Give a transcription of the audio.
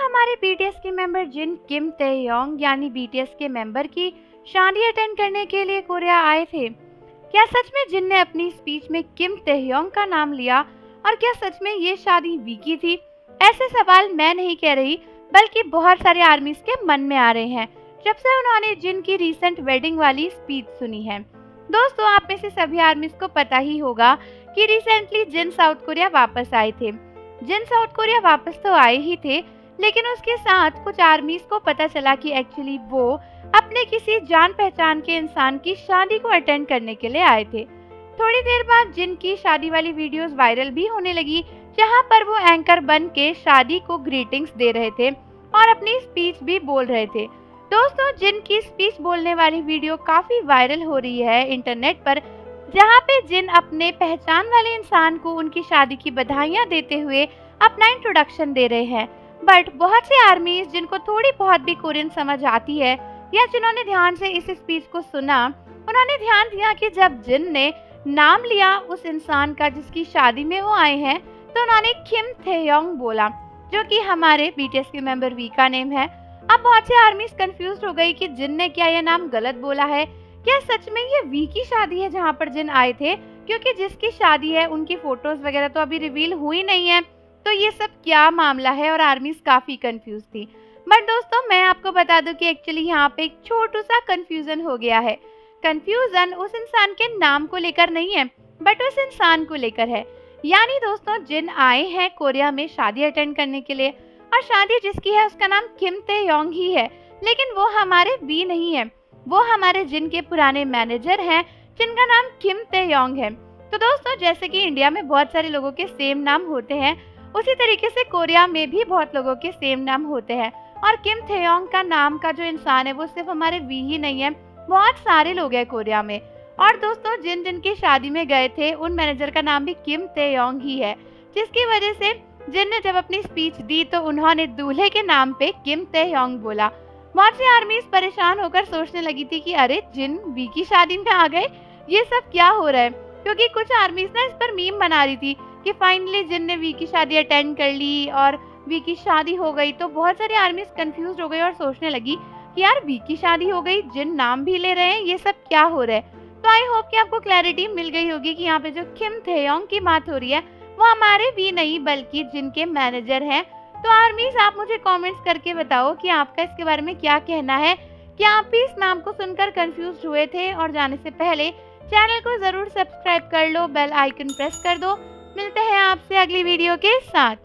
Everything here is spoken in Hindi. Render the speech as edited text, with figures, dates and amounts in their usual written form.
हमारे बीटीएस के मेंबर जिन किम ताehyung यानी बीटीएस के मेंबर की शादी अटेंड करने के लिए कोरिया आए थे। क्या सच में जिन ने अपनी स्पीच में किम ताehyung का नाम लिया और क्या सच में ये शादी वी की थी? ऐसे सवाल मैं नहीं कह रही बल्कि बहुत सारे आर्मीज के मन में आ रहे हैं जब से उन्होंने जिन की रीसेंट वेडिंग वाली स्पीच सुनी है। दोस्तों, आप में से सभी आर्मीज को पता ही होगा कि रिसेंटली जिन साउथ कोरिया वापस आए थे। जिन साउथ कोरिया वापस तो आए ही थे, लेकिन उसके साथ कुछ आर्मीज को पता चला कि एक्चुअली वो अपने किसी जान पहचान के इंसान की शादी को अटेंड करने के लिए आए थे। थोड़ी देर बाद जिन की शादी वाली वीडियोस वायरल भी होने लगी, जहां पर वो एंकर बन के शादी को ग्रीटिंग्स दे रहे थे और अपनी स्पीच भी बोल रहे थे। दोस्तों, जिन की स्पीच बोलने वाली वीडियो काफी वायरल हो रही है इंटरनेट पर, जहां पे जिन अपने पहचान वाले इंसान को उनकी शादी की बधाइयां देते हुए अपना इंट्रोडक्शन दे रहे हैं। बट बहुत से आर्मीज जिनको थोड़ी बहुत भी कोरियन समझ आती है या जिन्होंने ध्यान से इस स्पीच को सुना, उन्होंने ध्यान दिया कि जब जिन ने नाम लिया उस इंसान का जिसकी शादी में वो आए हैं, तो उन्होंने किम ताehyung बोला, जो कि हमारे बीटीएस के मेंबर वी का नेम है। अब बहुत से आर्मीज कंफ्यूज हो गई कि जिन ने क्या यह नाम गलत बोला है। क्या सच में ये वी की शादी है जहाँ पर जिन आए थे? क्योंकि जिसकी शादी है उनकी फोटोज वगैरह तो अभी रिवील हुई नहीं है, तो ये सब क्या मामला है और आर्मीज काफी कंफ्यूज थी। बट दोस्तों, मैं आपको बता दूं कि एक्चुअली यहाँ पे एक छोटू सा कंफ्यूजन हो गया है। कंफ्यूजन उस इंसान के नाम को लेकर नहीं है, बट उस इंसान को लेकर है। यानी दोस्तों, जिन आए हैं कोरिया में शादी अटेंड करने के लिए और शादी जिसकी है उसका नाम किम ताehyung ही है, लेकिन वो हमारे वी नहीं है, वो हमारे जिन के पुराने मैनेजर हैं जिनका नाम किम ताehyung है। तो दोस्तों, जैसे कि इंडिया में बहुत सारे लोगों के सेम नाम होते हैं, उसी तरीके से कोरिया में भी बहुत लोगों के सेम नाम होते हैं और किम ताehyung का नाम का जो इंसान है वो सिर्फ हमारे वी ही नहीं है, बहुत सारे लोग हैं कोरिया में। और दोस्तों, जिन जिन की शादी में गए थे उन मैनेजर का नाम भी किम ताehyung ही है, जिसकी वजह से जिन ने जब अपनी स्पीच दी तो उन्होंने दूल्हे के नाम पे किम ताehyung बोला। बहुत से आर्मीज परेशान होकर सोचने लगी थी कि अरे, जिन वी की शादी में आ गए, ये सब क्या हो रहा है? क्योंकि कुछ आर्मीज ना इस पर मीम बना रही थी कि फाइनली जिन ने वी की शादी अटेंड कर ली और वी की शादी हो गई। तो बहुत सारे आर्मीज कंफ्यूज हो गई और सोचने लगी कि यार, वी की शादी हो गई, जिन नाम भी ले रहे हैं, ये सब क्या हो रहा है? तो आई होप कि आपको क्लैरिटी मिल गई होगी कि यहाँ पे जो किम ताehyung की बात हो रही है वो हमारे वी नहीं बल्कि जिनके मैनेजर हैं। तो आर्मीज, आप मुझे कमेंट्स करके बताओ कि आपका इसके बारे में क्या कहना है। क्या आप भी इस नाम को सुनकर कंफ्यूज हुए थे? और जाने से पहले चैनल को जरूर सब्सक्राइब कर लो, बेल आइकन प्रेस कर दो। मिलते हैं आपसे अगली वीडियो के साथ।